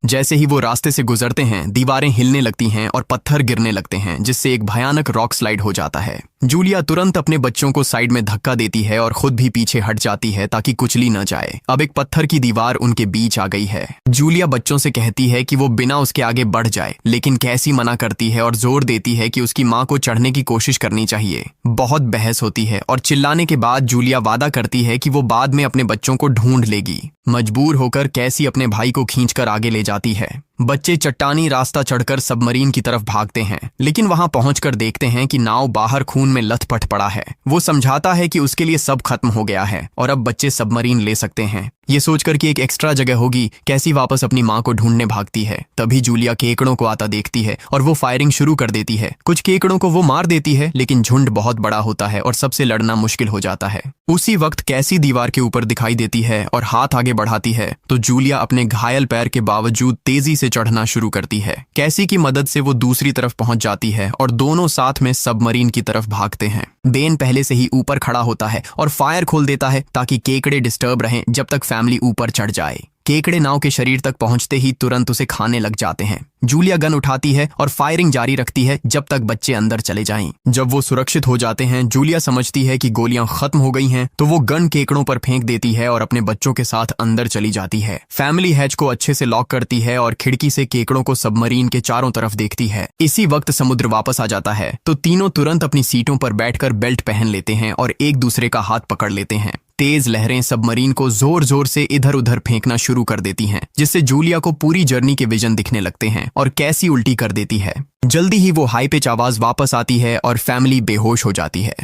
जैसे ही वो रास्ते से गुजरते हैं, दीवारें हिलने लगती हैं और पत्थर गिरने लगते हैं, जिससे एक भयानक रॉक स्लाइड हो जाता है। जूलिया तुरंत अपने बच्चों को साइड में धक्का देती है और खुद भी पीछे हट जाती है ताकि कुचली न जाए। अब एक पत्थर की दीवार उनके बीच आ गई है। जूलिया बच्चों से कहती है कि वो बिना उसके आगे बढ़ जाए, लेकिन कैसी मना करती है और जोर देती है कि उसकी माँ को चढ़ने की कोशिश करनी चाहिए। बहुत बहस होती है और चिल्लाने के बाद जूलिया वादा करती है कि वो बाद में अपने बच्चों को ढूंढ लेगी। मजबूर होकर कैसी अपने भाई को खींचकर आगे ले जाती है। बच्चे चट्टानी रास्ता चढ़कर सबमरीन की तरफ भागते हैं, लेकिन वहां पहुंचकर देखते हैं कि नाव बाहर खून में लथपथ पड़ा है। वो समझाता है कि उसके लिए सब खत्म हो गया है और अब बच्चे सबमरीन ले सकते हैं। ये सोचकर कि एक एक्स्ट्रा जगह होगी, कैसी वापस अपनी माँ को ढूंढने भागती है। तभी जूलिया केकड़ों को आता देखती है और वो फायरिंग शुरू कर देती है। कुछ केकड़ों को वो मार देती है, लेकिन झुंड बहुत बड़ा होता है और सबसे लड़ना मुश्किल हो जाता है। उसी वक्त कैसी दीवार के ऊपर दिखाई देती है और हाथ आगे बढ़ाती है तो जूलिया अपने घायल पैर के बावजूद तेजी से चढ़ना शुरू करती है। कैसी की मदद से वो दूसरी तरफ पहुंच जाती है और दोनों साथ में सबमरीन की तरफ भागते हैं। बेन पहले से ही ऊपर खड़ा होता है और फायर खोल देता है ताकि केकड़े डिस्टर्ब रहें जब तक फैमिली ऊपर चढ़ जाए। केकड़े नाव के शरीर तक पहुंचते ही तुरंत उसे खाने लग जाते हैं। जूलिया गन उठाती है और फायरिंग जारी रखती है जब तक बच्चे अंदर चले जाएं। जब वो सुरक्षित हो जाते हैं, जूलिया समझती है कि गोलियां खत्म हो गई हैं, तो वो गन केकड़ों पर फेंक देती है और अपने बच्चों के साथ अंदर चली जाती है। फैमिली हैच को अच्छे से लॉक करती है और खिड़की से केकड़ों को सबमरीन के चारों तरफ देखती है। इसी वक्त समुद्र वापस आ जाता है तो तीनों तुरंत अपनी सीटों पर बैठकर बेल्ट पहन लेते हैं और एक दूसरे का हाथ पकड़ लेते हैं। तेज लहरें सबमरीन को जोर जोर से इधर उधर फेंकना शुरू कर देती हैं, जिससे जूलिया को पूरी जर्नी के विजन दिखने लगते हैं और कैसी उल्टी कर देती है। जल्दी ही वो हाई पिच आवाज वापस आती है और फैमिली बेहोश हो जाती है।